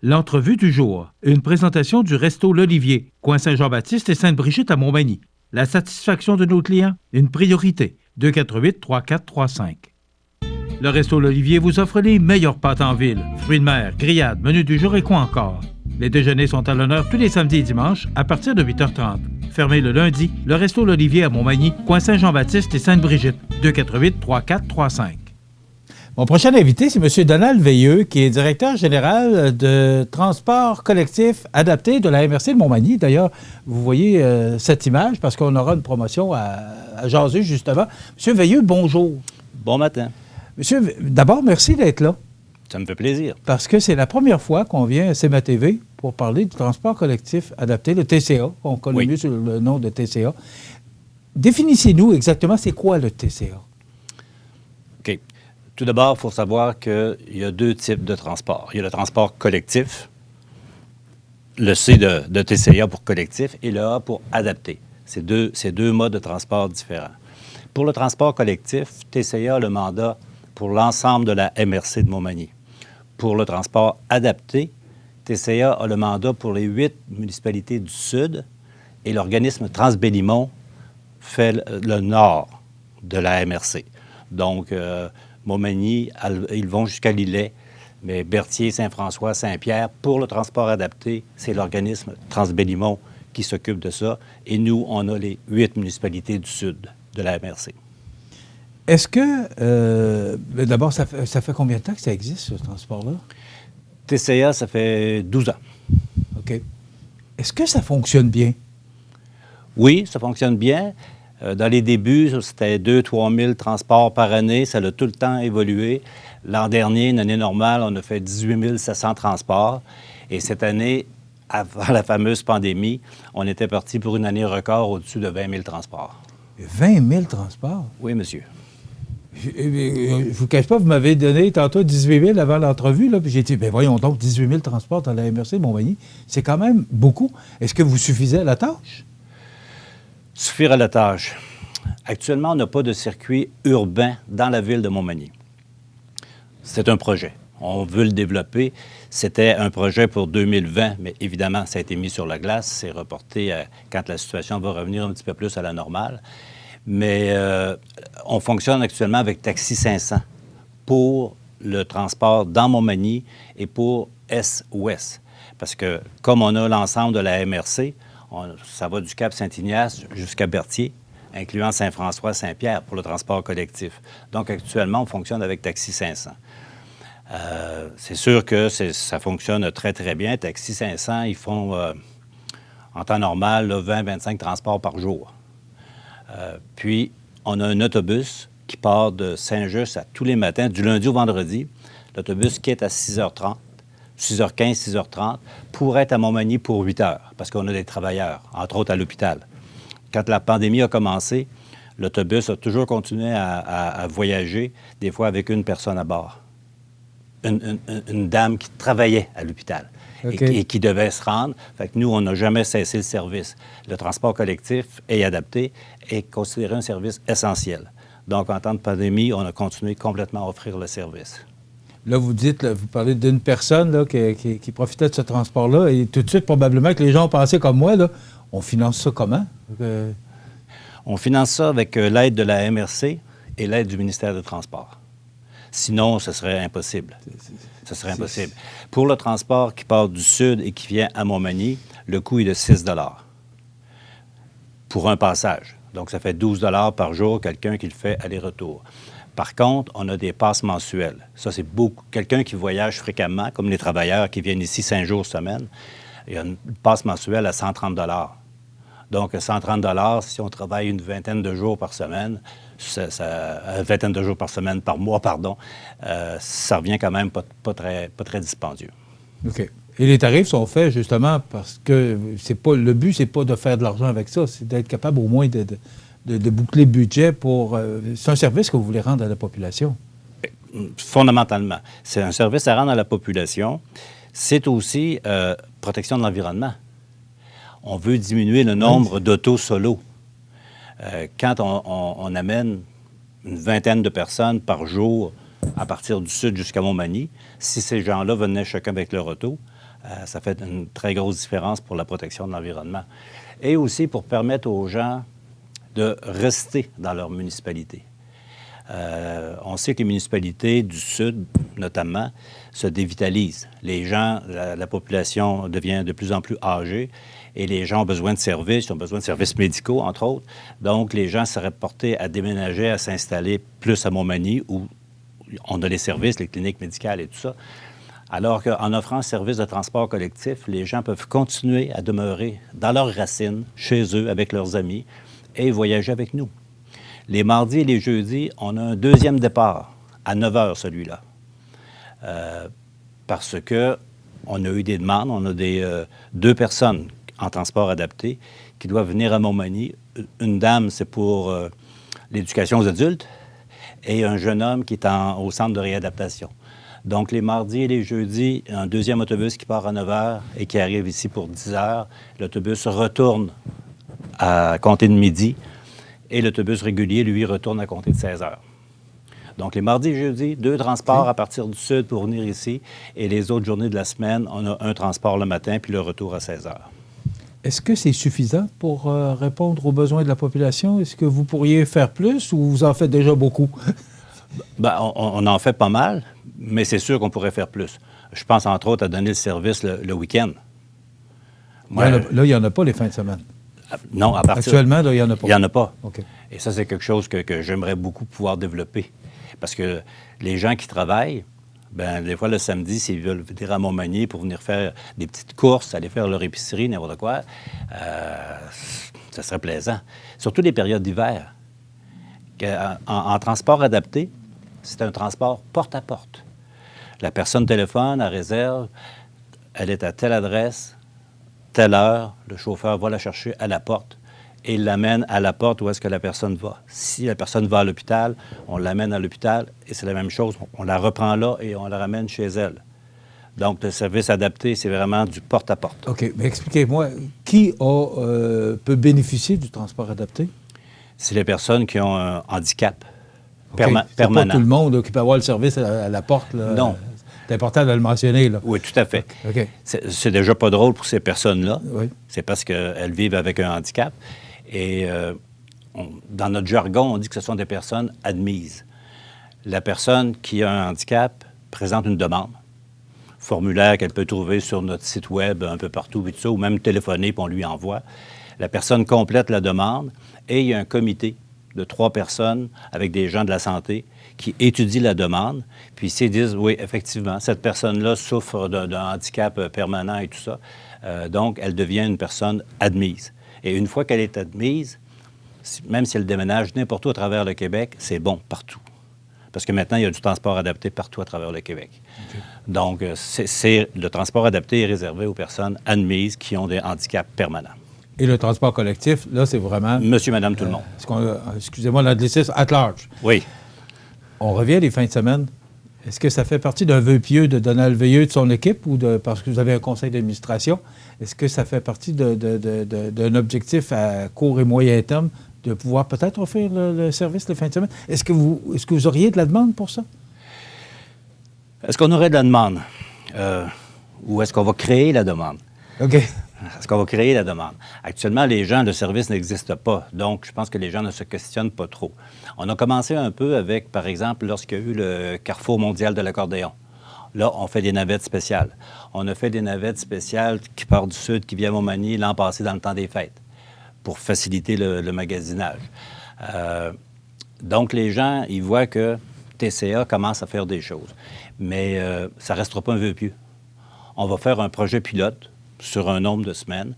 L'entrevue du jour. Une présentation du Resto L'Olivier, coin Saint-Jean-Baptiste et Sainte-Brigitte à Montmagny. La satisfaction de nos clients, une priorité. 248-3435. Le Resto L'Olivier vous offre les meilleures pâtes en ville. Fruits de mer, grillades, menus du jour et quoi encore. Les déjeuners sont à l'honneur tous les samedis et dimanches à partir de 8h30. Fermé le lundi, le Resto L'Olivier à Montmagny, coin Saint-Jean-Baptiste et Sainte-Brigitte. 248-3435. Mon prochain invité, c'est M. Donald Veilleux, qui est directeur général de transport collectif adapté de la MRC de Montmagny. D'ailleurs, vous voyez cette image parce qu'on aura une promotion à jaser, justement. M. Veilleux, bonjour. Bon matin. Monsieur, d'abord, merci d'être là. Ça me fait plaisir. Parce que c'est la première fois qu'on vient à CMA TV pour parler du transport collectif adapté, le TCA. On connaît mieux sous le nom de TCA. Définissez-nous exactement, c'est quoi le TCA? OK. Tout d'abord, il faut savoir qu'il y a deux types de transport. Il y a le transport collectif, le C de TCA pour collectif et le A pour adapté. C'est deux modes de transport différents. Pour le transport collectif, TCA a le mandat pour l'ensemble de la MRC de Montmagny. Pour le transport adapté, TCA a le mandat pour les 8 municipalités du Sud et l'organisme Transbellimont fait le nord de la MRC. Donc, Montmagny, ils vont jusqu'à Lillet, mais Berthier, Saint-François, Saint-Pierre, pour le transport adapté, c'est l'organisme Transbellimont qui s'occupe de ça. Et nous, on a les 8 municipalités du Sud de la MRC. Est-ce que, d'abord, ça fait combien de temps que ça existe, ce transport-là? TCA, ça fait 12 ans. OK. Est-ce que ça fonctionne bien? Oui, ça fonctionne bien. Dans les débuts, c'était 2-3 000 transports par année. Ça a tout le temps évolué. L'an dernier, une année normale, on a fait 18 700 transports. Et cette année, avant la fameuse pandémie, on était parti pour une année record au-dessus de 20 000 transports. 20 000 transports? Oui, monsieur. Je ne vous cache pas, vous m'avez donné tantôt 18 000 avant l'entrevue, là, puis j'ai dit, bien voyons donc, 18 000 transports dans la MRC de Montmagny, c'est quand même beaucoup. Est-ce que vous suffisez à la tâche? Suffire à la tâche. Actuellement, on n'a pas de circuit urbain dans la ville de Montmagny. C'est un projet. On veut le développer. C'était un projet pour 2020, mais évidemment, ça a été mis sur la glace. C'est reporté quand la situation va revenir un petit peu plus à la normale. Mais on fonctionne actuellement avec Taxi 500 pour le transport dans Montmagny et pour Est-Ouest. Parce que comme on a l'ensemble de la MRC, ça va du Cap Saint-Ignace jusqu'à Berthier, incluant Saint-François, Saint-Pierre pour le transport collectif. Donc actuellement, on fonctionne avec Taxi 500. C'est sûr que ça fonctionne très, très bien. Taxi 500, ils font en temps normal 20-25 transports par jour. Puis, on a un autobus qui part de Saint-Just à tous les matins, du lundi au vendredi. L'autobus quitte à 6h30, 6h15, 6h30, pour être à Montmagny pour 8 heures, parce qu'on a des travailleurs, entre autres à l'hôpital. Quand la pandémie a commencé, l'autobus a toujours continué à voyager, des fois avec une personne à bord. Une dame qui travaillait à l'hôpital. Okay. Et qui devait se rendre. Fait que nous, on n'a jamais cessé le service. Le transport collectif est adapté et considéré un service essentiel. Donc, en temps de pandémie, on a continué complètement à offrir le service. Là, vous dites, là, vous parlez d'une personne là, qui profitait de ce transport-là et tout de suite, probablement que les gens ont pensé comme moi, là, on finance ça comment? On finance ça avec l'aide de la MRC et l'aide du ministère des Transports. Sinon, ce serait impossible. Ce serait impossible. Pour le transport qui part du sud et qui vient à Montmagny, le coût est de 6 pour un passage. Donc, ça fait 12 par jour, quelqu'un qui le fait aller-retour. Par contre, on a des passes mensuelles. Ça, c'est beaucoup. Quelqu'un qui voyage fréquemment, comme les travailleurs qui viennent ici 5 jours semaine, il y a une passe mensuelle à 130 Donc, 130 si on travaille une vingtaine de jours par semaine, une vingtaine de jours par mois, pardon, ça revient quand même pas très dispendieux. OK. Et les tarifs sont faits justement parce que le but, c'est pas de faire de l'argent avec ça, c'est d'être capable au moins de boucler le budget pour... c'est un service que vous voulez rendre à la population. Fondamentalement. C'est un service à rendre à la population. C'est aussi protection de l'environnement. On veut diminuer le nombre d'autos solo. Quand on amène une vingtaine de personnes par jour à partir du sud jusqu'à Montmagny, si ces gens-là venaient chacun avec leur auto, Ça fait une très grosse différence pour la protection de l'environnement. Et aussi pour permettre aux gens de rester dans leur municipalité. On sait que les municipalités du Sud, notamment, se dévitalisent. Les gens, la population devient de plus en plus âgée et les gens ont besoin de services, ils ont besoin de services médicaux, entre autres. Donc, les gens seraient portés à déménager, à s'installer plus à Montmagny, où on a les services, les cliniques médicales et tout ça. Alors qu'en offrant un service de transport collectif, les gens peuvent continuer à demeurer dans leurs racines, chez eux, avec leurs amis, et voyager avec nous. Les mardis et les jeudis, on a un deuxième départ, à 9 h, celui-là. Parce qu'on a eu des demandes, on a deux personnes en transport adapté qui doivent venir à Montmagny. Une dame, c'est pour l'éducation aux adultes, et un jeune homme qui est au centre de réadaptation. Donc, les mardis et les jeudis, un deuxième autobus qui part à 9 h et qui arrive ici pour 10 h. L'autobus retourne à compter de midi. Et l'autobus régulier, lui, retourne à compter de 16 h. Donc, les mardis et jeudis, 2 transports à partir du sud pour venir ici. Et les autres journées de la semaine, on a un transport le matin, puis le retour à 16 h. Est-ce que c'est suffisant pour répondre aux besoins de la population? Est-ce que vous pourriez faire plus ou vous en faites déjà beaucoup? Bien, on en fait pas mal, mais c'est sûr qu'on pourrait faire plus. Je pense, entre autres, à donner le service le week-end. Ouais. Là, il n'y en a pas les fins de semaine. Non, à partir... Actuellement, là, il n'y en a pas. Il n'y en a pas. OK. Et ça, c'est quelque chose que j'aimerais beaucoup pouvoir développer. Parce que les gens qui travaillent, bien, des fois, le samedi, s'ils veulent venir à Montmagny pour venir faire des petites courses, aller faire leur épicerie, n'importe quoi, ça serait plaisant. Surtout les périodes d'hiver. En transport adapté, c'est un transport porte à porte. La personne téléphone, elle réserve, elle est à telle adresse, telle heure, le chauffeur va la chercher à la porte et il l'amène à la porte où est-ce que la personne va. Si la personne va à l'hôpital, on l'amène à l'hôpital et c'est la même chose. On la reprend là et on la ramène chez elle. Donc, le service adapté, c'est vraiment du porte-à-porte. OK. Mais expliquez-moi, qui peut bénéficier du transport adapté? C'est les personnes qui ont un handicap permanent. C'est pas tout le monde qui peut avoir le service à la porte, là. Non. C'est important de le mentionner, là. Oui, tout à fait. OK. C'est déjà pas drôle pour ces personnes-là. Oui. C'est parce qu'elles vivent avec un handicap. Et dans notre jargon, on dit que ce sont des personnes admises. La personne qui a un handicap présente une demande, formulaire qu'elle peut trouver sur notre site web un peu partout, et tout ça, ou même téléphoner, puis on lui envoie. La personne complète la demande et il y a un comité de 3 personnes avec des gens de la santé qui étudient la demande, puis s'ils disent, oui, effectivement, cette personne-là souffre d'un handicap permanent et tout ça, donc elle devient une personne admise. Et une fois qu'elle est admise, même si elle déménage n'importe où à travers le Québec, c'est bon partout. Parce que maintenant, il y a du transport adapté partout à travers le Québec. Okay. Donc, le transport adapté est réservé aux personnes admises qui ont des handicaps permanents. Et le transport collectif, là, c'est vraiment... Monsieur, madame, tout le monde. Excusez-moi l'anglicisme, at large. Oui. On revient les fins de semaine. Est-ce que ça fait partie d'un vœu pieux de Donald Veilleux de son équipe ou parce que vous avez un conseil d'administration? Est-ce que ça fait partie d'un objectif à court et moyen terme de pouvoir peut-être offrir le service les fins de semaine? Est-ce que vous auriez de la demande pour ça? Est-ce qu'on aurait de la demande? Ou est-ce qu'on va créer la demande? OK. Est-ce qu'on va créer la demande? Actuellement, les gens, le service n'existe pas. Donc, je pense que les gens ne se questionnent pas trop. On a commencé un peu avec, par exemple, lorsqu'il y a eu le Carrefour mondial de l'accordéon. Là, on fait des navettes spéciales. On a fait des navettes spéciales qui partent du sud, qui viennent à Montmagny l'an passé dans le temps des fêtes, pour faciliter le magasinage. Donc, les gens, ils voient que TCA commence à faire des choses. Mais ça ne restera pas un vœu pieux. On va faire un projet pilote sur un nombre de semaines,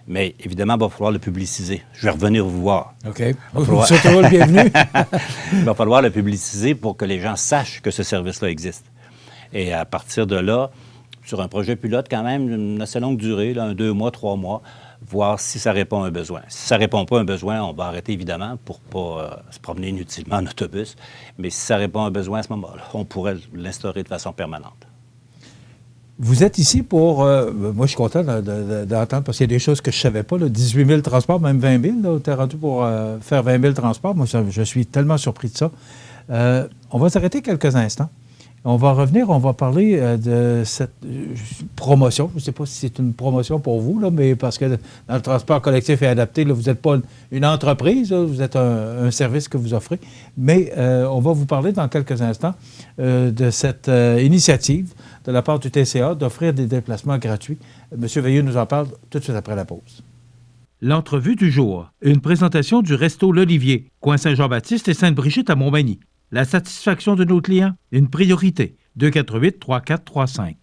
mais évidemment, il va falloir le publiciser. Je vais revenir vous voir. OK. Vous êtes le bienvenu. Il va falloir le publiciser pour que les gens sachent que ce service-là existe. Et à partir de là, sur un projet pilote, quand même, une assez longue durée, là, 2 mois, 3 mois, voir si ça répond à un besoin. Si ça ne répond pas à un besoin, on va arrêter, évidemment, pour ne pas se promener inutilement en autobus. Mais si ça répond à un besoin à ce moment-là, on pourrait l'instaurer de façon permanente. Vous êtes ici pour... moi, je suis content d'entendre, parce qu'il y a des choses que je ne savais pas, là, 18 000 transports, même 20 000. Tu es rendu pour faire 20 000 transports. Moi, je suis tellement surpris de ça. On va s'arrêter quelques instants. On va revenir, on va parler de cette promotion. Je ne sais pas si c'est une promotion pour vous, là, mais parce que dans le transport collectif et adapté, là, vous n'êtes pas une entreprise, là, vous êtes un service que vous offrez. Mais on va vous parler dans quelques instants de cette initiative de la part du TCA d'offrir des déplacements gratuits. M. Veilleux nous en parle tout de suite après la pause. L'entrevue du jour. Une présentation du Resto L'Olivier, coin Saint-Jean-Baptiste et Sainte-Brigitte à Montmagny. La satisfaction de nos clients, une priorité. 248-3435.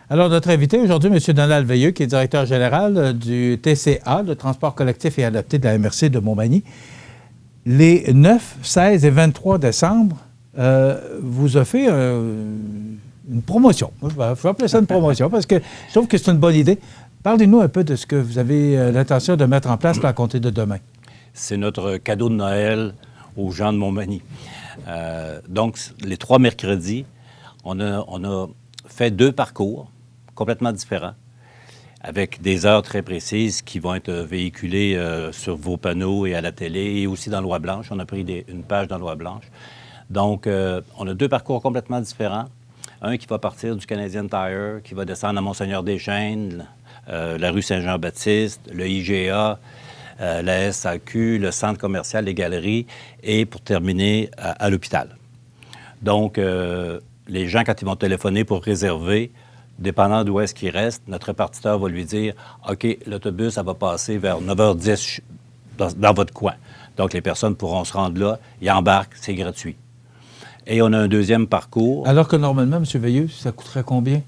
Alors, notre invité aujourd'hui, M. Donald Veilleux, qui est directeur général du TCA, le transport collectif et adapté de la MRC de Montmagny. Les 9, 16 et 23 décembre, vous offrez une promotion. Je vais appeler ça une promotion parce que je trouve que c'est une bonne idée. Parlez-nous un peu de ce que vous avez l'intention de mettre en place à compter de demain. C'est notre cadeau de Noël aux gens de Montmagny. Donc, les 3 mercredis, on a fait 2 parcours complètement différents, avec des heures très précises qui vont être véhiculées sur vos panneaux et à la télé, et aussi dans Loi Blanche. On a pris une page dans Loi Blanche. Donc, on a 2 parcours complètement différents. Un qui va partir du Canadian Tire, qui va descendre à Monseigneur-des-Chênes, la rue Saint-Jean-Baptiste, le IGA, la SAQ, le centre commercial, les galeries, et pour terminer, à l'hôpital. Donc, les gens, quand ils vont téléphoner pour réserver, dépendant d'où est-ce qu'ils restent, notre répartiteur va lui dire « OK, l'autobus, ça va passer vers 9h10 dans votre coin. » Donc, les personnes pourront se rendre là, ils embarquent, c'est gratuit. Et on a un deuxième parcours. Alors que normalement, M. Veilleux, ça coûterait combien?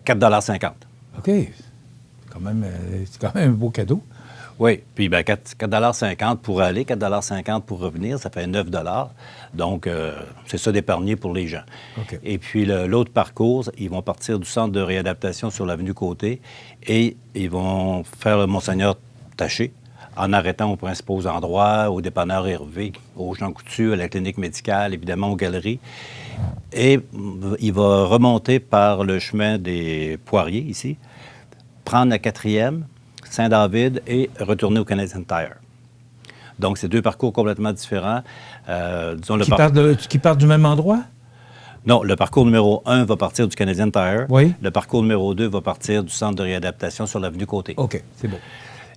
4,50 $. OK. C'est quand même un beau cadeau. Oui, puis 4,50 $ pour aller, 4,50 $ pour revenir, ça fait 9 $. Donc, c'est ça d'épargner pour les gens. Okay. Et puis, l'autre parcours, ils vont partir du centre de réadaptation sur l'avenue Côté et ils vont faire le Monseigneur-Taché en arrêtant aux principaux endroits, au dépanneur Hervé, aux Jean Coutu, à la clinique médicale, évidemment aux galeries. Et il va remonter par le chemin des Poiriers, ici, prendre la 4e, Saint-David, et retourner au Canadian Tire. Donc, c'est 2 parcours complètement différents. Disons, qui partent du même endroit? Non, le parcours numéro 1 va partir du Canadian Tire. Oui. Le parcours numéro 2 va partir du centre de réadaptation sur l'avenue Côté. OK, c'est bon.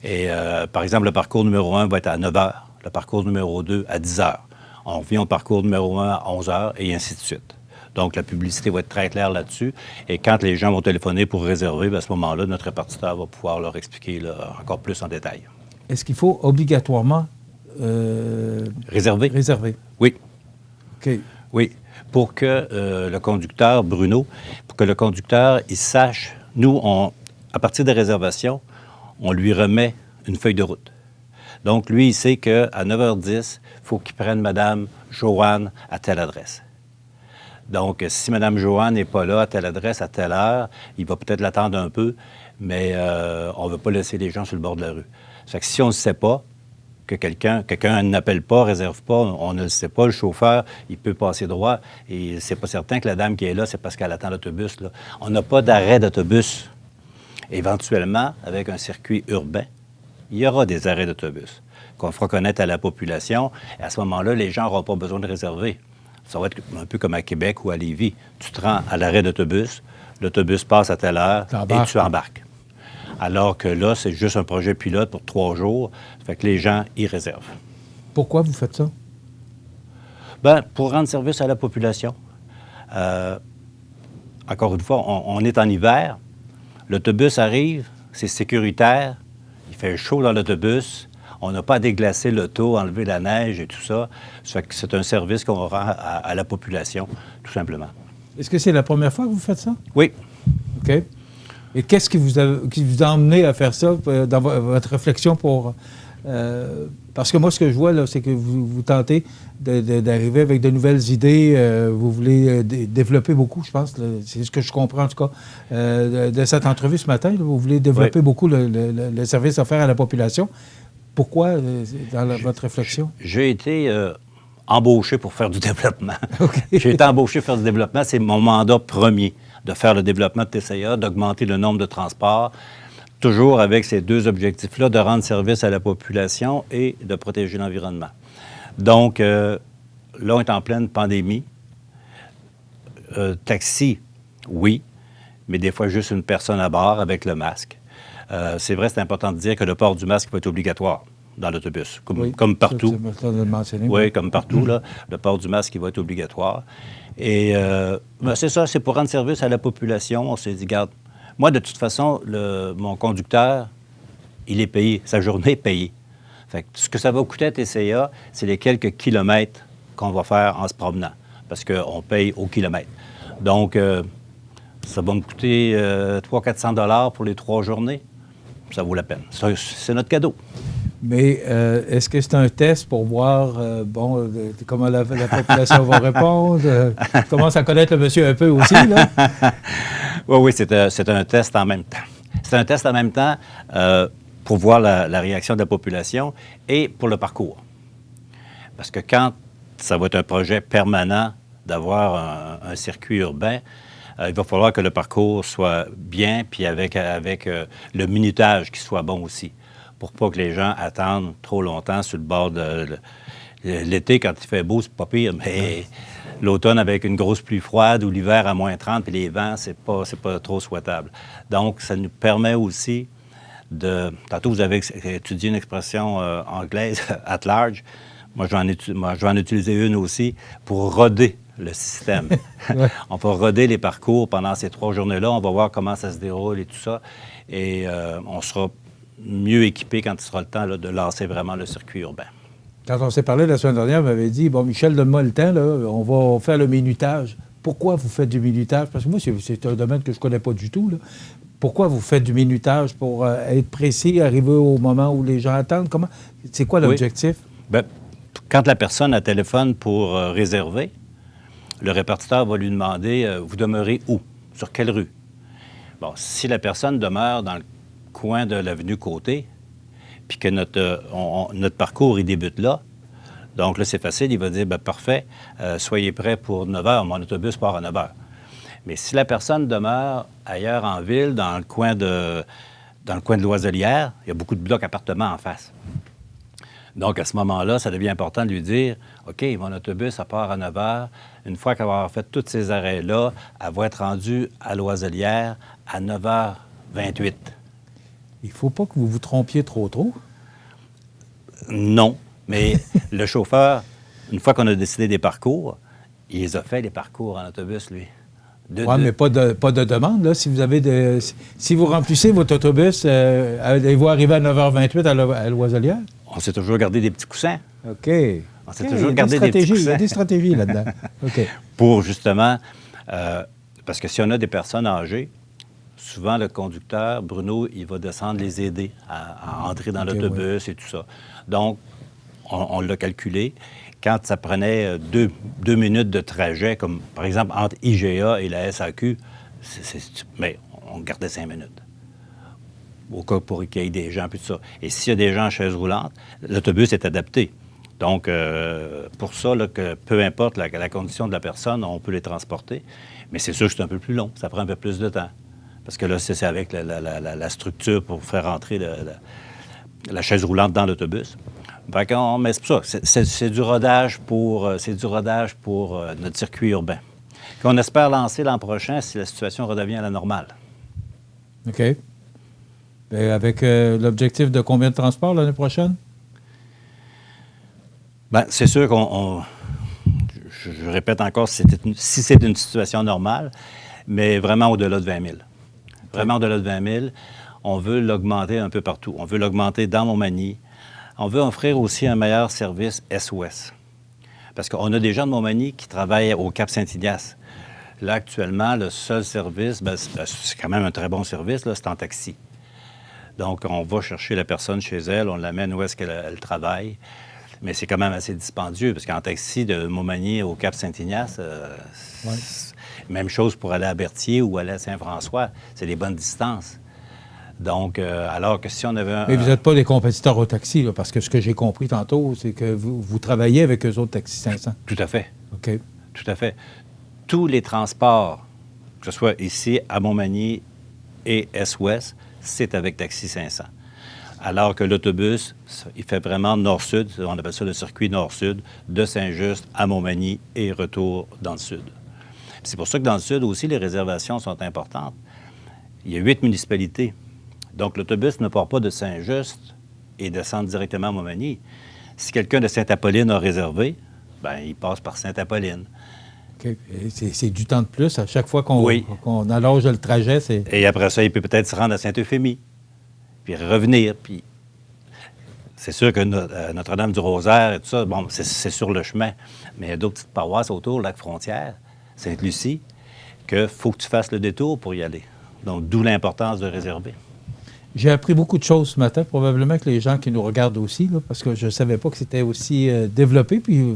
Et, par exemple, le parcours numéro 1 va être à 9 h, le parcours numéro 2 à 10 h. On revient au parcours numéro 1 à 11 h, et ainsi de suite. Donc, la publicité va être très claire là-dessus. Et quand les gens vont téléphoner pour réserver, bien, à ce moment-là, notre répartiteur va pouvoir leur expliquer là, encore plus en détail. Est-ce qu'il faut obligatoirement réserver? Réserver. Oui. OK. Oui. Pour que le conducteur, Bruno, pour que le conducteur, il sache, nous, à partir des réservations, on lui remet une feuille de route. Donc, lui, il sait qu'à 9h10, il faut qu'il prenne Mme Joanne à telle adresse. Donc, si Mme Joanne n'est pas là à telle adresse, à telle heure, il va peut-être l'attendre un peu, mais on ne veut pas laisser les gens sur le bord de la rue. Ça fait que si on ne sait pas que quelqu'un n'appelle pas, réserve pas, on ne le sait pas, le chauffeur, il peut passer droit, et c'est pas certain que la dame qui est là, c'est parce qu'elle attend l'autobus, là. On n'a pas d'arrêt d'autobus. Éventuellement, avec un circuit urbain, il y aura des arrêts d'autobus qu'on fera connaître à la population. Et à ce moment-là, les gens n'auront pas besoin de réserver. Ça va être un peu comme à Québec ou à Lévis. Tu te rends à l'arrêt d'autobus, l'autobus passe à telle heure et tu embarques. Alors que là, c'est juste un projet pilote pour 3 jours. Ça fait que les gens y réservent. Pourquoi vous faites ça? Bien, pour rendre service à la population. Encore une fois, on est en hiver. L'autobus arrive, c'est sécuritaire, il fait chaud dans l'autobus, on n'a pas à déglacer l'auto, enlever la neige et tout ça. Ça fait que c'est un service qu'on rend à la population, tout simplement. Est-ce que c'est la première fois que vous faites ça? Oui. OK. Et qu'est-ce qui vous a emmené à faire ça dans votre réflexion pour... parce que moi, ce que je vois, là, c'est que vous tentez d'arriver avec de nouvelles idées. Vous voulez développer beaucoup, je pense. C'est ce que je comprends, en tout cas, de cette entrevue ce matin. Là, vous voulez développer beaucoup le service offert à la population. Pourquoi, dans votre réflexion? J'ai été embauché pour faire du développement. Okay. J'ai été embauché pour faire du développement. C'est mon mandat premier, de faire le développement de TCA, d'augmenter le nombre de transports, toujours avec ces 2 objectifs-là, de rendre service à la population et de protéger l'environnement. Donc, là, on est en pleine pandémie. taxi, oui, mais des fois juste une personne à bord avec le masque. C'est vrai, c'est important de dire que le port du masque va être obligatoire dans l'autobus, comme partout. Oui, comme partout, là, le port du masque il va être obligatoire. Et c'est ça, c'est pour rendre service à la population. On s'est dit, regarde, moi, de toute façon, mon conducteur, il est payé, sa journée est payée. Fait que ce que ça va coûter à TCA, c'est les quelques kilomètres qu'on va faire en se promenant, parce qu'on paye au kilomètre. Donc, ça va me coûter 300-400 $ pour les 3 journées. Ça vaut la peine. C'est notre cadeau. Mais est-ce que c'est un test pour voir comment la population va répondre? Commence à connaître le monsieur un peu aussi, là? Oui, c'est un test en même temps. C'est un test en même temps pour voir la réaction de la population et pour le parcours. Parce que quand ça va être un projet permanent d'avoir un circuit urbain, il va falloir que le parcours soit bien, puis avec le minutage qui soit bon aussi, pour pas que les gens attendent trop longtemps sur le bord de l'été. Quand il fait beau, c'est pas pire, mais l'automne avec une grosse pluie froide ou l'hiver à moins 30 puis les vents, c'est pas trop souhaitable. Donc, ça nous permet aussi de... Tantôt, vous avez étudié une expression anglaise, « at large ». Moi, je vais en utiliser une aussi pour roder le système. Ouais. On va roder les parcours pendant ces 3 journées-là. On va voir comment ça se déroule et tout ça. Et on sera mieux équipé quand il sera le temps là, de lancer vraiment le circuit urbain. Quand on s'est parlé la semaine dernière, vous m'avez dit, bon, Michel, donne-moi le temps, là, on va faire le minutage. Pourquoi vous faites du minutage? Parce que moi, c'est un domaine que je ne connais pas du tout, là. Pourquoi vous faites du minutage? Pour être précis, arriver au moment où les gens attendent? Comment? C'est quoi l'objectif? Oui. Bien, quand la personne a téléphone pour réserver, le répartiteur va lui demander vous demeurez où? Sur quelle rue? Bon, si la personne demeure dans le coin de l'avenue Côté, puis que notre parcours, il débute là, donc là, c'est facile, il va dire bien, parfait, soyez prêts pour 9 h, mon autobus part à 9 h. Mais si la personne demeure ailleurs en ville, dans le coin de Loiselière, il y a beaucoup de blocs appartements en face. Donc, à ce moment-là, ça devient important de lui dire « OK, mon autobus, ça part à 9 h. Une fois qu'elle va avoir fait tous ces arrêts-là, elle va être rendue à Loiselière à 9h28. » Il ne faut pas que vous vous trompiez trop. Non, mais le chauffeur, une fois qu'on a décidé des parcours, il les a fait, les parcours en autobus, lui. Oui, mais pas de demande, là. Si vous remplissez votre autobus, allez-vous arriver à 9h28 à Loiselière? On s'est toujours gardé des petits coussins. OK. On s'est toujours gardé des petits coussins. Il y a des stratégies là-dedans. OK. Pour justement... parce que si on a des personnes âgées, souvent le conducteur, Bruno, il va descendre les aider à entrer dans l'autobus et tout ça. Donc, on l'a calculé. Quand ça prenait 2 minutes de trajet, comme par exemple entre IGA et la SAQ, mais on gardait 5 minutes. Au cas pour qu'il y ait des gens, puis tout ça. Et s'il y a des gens en chaise roulante, l'autobus est adapté. Donc, pour ça, là, que peu importe la condition de la personne, on peut les transporter. Mais c'est sûr que c'est un peu plus long. Ça prend un peu plus de temps. Parce que là, c'est avec la structure pour faire entrer la chaise roulante dans l'autobus. Mais c'est pour ça. C'est du rodage pour notre circuit urbain. Qu'on espère lancer l'an prochain si la situation redevient à la normale. OK. Et avec l'objectif de combien de transports l'année prochaine? Bien, c'est sûr je répète encore, si c'est une situation normale, mais vraiment au-delà de 20 000. Vraiment au-delà de 20 000. On veut l'augmenter un peu partout. On veut l'augmenter dans Montmagny. On veut offrir aussi un meilleur service SOS. Parce qu'on a des gens de Montmagny qui travaillent au Cap-Saint-Ignace. Là, actuellement, le seul service, c'est quand même un très bon service, là, c'est en taxi. Donc, on va chercher la personne chez elle, on l'amène où est-ce qu'elle travaille. Mais c'est quand même assez dispendieux, parce qu'en taxi de Montmagny au Cap-Saint-Ignace, même chose pour aller à Berthier ou aller à Saint-François, c'est des bonnes distances. Donc, alors que si on avait Mais vous n'êtes pas des compétiteurs au taxi, là, parce que ce que j'ai compris tantôt, c'est que vous travaillez avec eux autres Taxi 500. Tout à fait. OK. Tout à fait. Tous les transports, que ce soit ici, à Montmagny et Est-Ouest, c'est avec Taxi 500. Alors que l'autobus, il fait vraiment nord-sud, on appelle ça le circuit nord-sud, de Saint-Just à Montmagny et retour dans le sud. C'est pour ça que dans le Sud aussi, les réservations sont importantes. Il y a 8 municipalités. Donc, l'autobus ne part pas de Saint-Just et descend directement à Montmagny. Si quelqu'un de Sainte-Apolline a réservé, bien, il passe par Sainte-Apolline. Okay. C'est du temps de plus. À chaque fois qu'on allonge le trajet, c'est... Et après ça, il peut peut-être se rendre à Sainte-Euphémie, puis revenir. Puis c'est sûr que Notre-Dame-du-Rosaire et tout ça, bon, c'est sur le chemin. Mais il y a d'autres petites paroisses autour, Lac-Frontière, Sainte-Lucie, qu'il faut que tu fasses le détour pour y aller. Donc, d'où l'importance de réserver. J'ai appris beaucoup de choses ce matin, probablement que les gens qui nous regardent aussi, là, parce que je ne savais pas que c'était aussi développé. Puis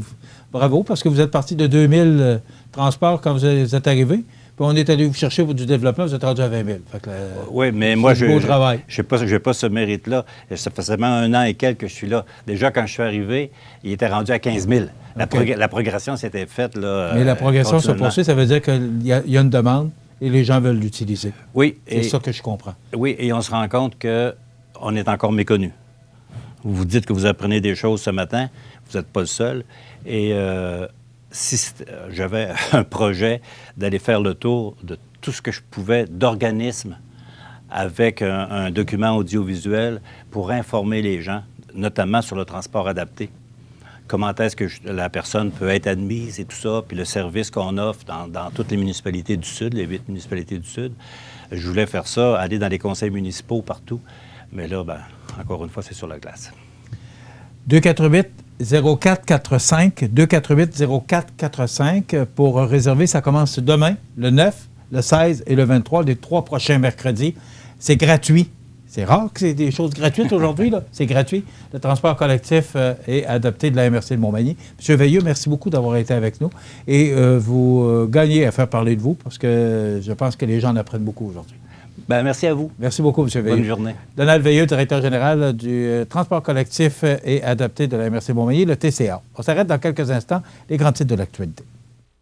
bravo, parce que vous êtes parti de 2000 transports quand vous êtes arrivé. Puis on est allé vous chercher pour du développement, vous êtes rendu à 20 000. Fait que, oui, mais moi, je n'ai pas ce mérite-là. Ça fait seulement 1 an et quelques que je suis là. Déjà, quand je suis arrivé, il était rendu à 15 000. La progression s'était faite. Là, mais la progression se poursuit, ça veut dire qu'il y a une demande. Et les gens veulent l'utiliser. Oui. C'est ça que je comprends. Oui, et on se rend compte qu'on est encore méconnu. Vous dites que vous apprenez des choses ce matin, vous n'êtes pas le seul. Et si j'avais un projet d'aller faire le tour de tout ce que je pouvais d'organismes avec un document audiovisuel pour informer les gens, notamment sur le transport adapté. Comment est-ce que la personne peut être admise et tout ça, puis le service qu'on offre dans toutes les municipalités du Sud, les 8 municipalités du Sud. Je voulais faire ça, aller dans les conseils municipaux partout. Mais là, bien, encore une fois, c'est sur la glace. 248-0445, 248-0445 pour réserver. Ça commence demain, le 9, le 16 et le 23, les 3 prochains mercredis. C'est gratuit. C'est rare que c'est des choses gratuites aujourd'hui, là. C'est gratuit. Le transport collectif est adopté de la MRC de Montmagny. M. Veilleux, merci beaucoup d'avoir été avec nous. Et vous gagnez à faire parler de vous parce que je pense que les gens en apprennent beaucoup aujourd'hui. Bien, merci à vous. Merci beaucoup, M. Veilleux. Bonne journée. Donald Veilleux, directeur général du transport collectif et adopté de la MRC de Montmagny, le TCA. On s'arrête dans quelques instants. Les grands titres de l'actualité.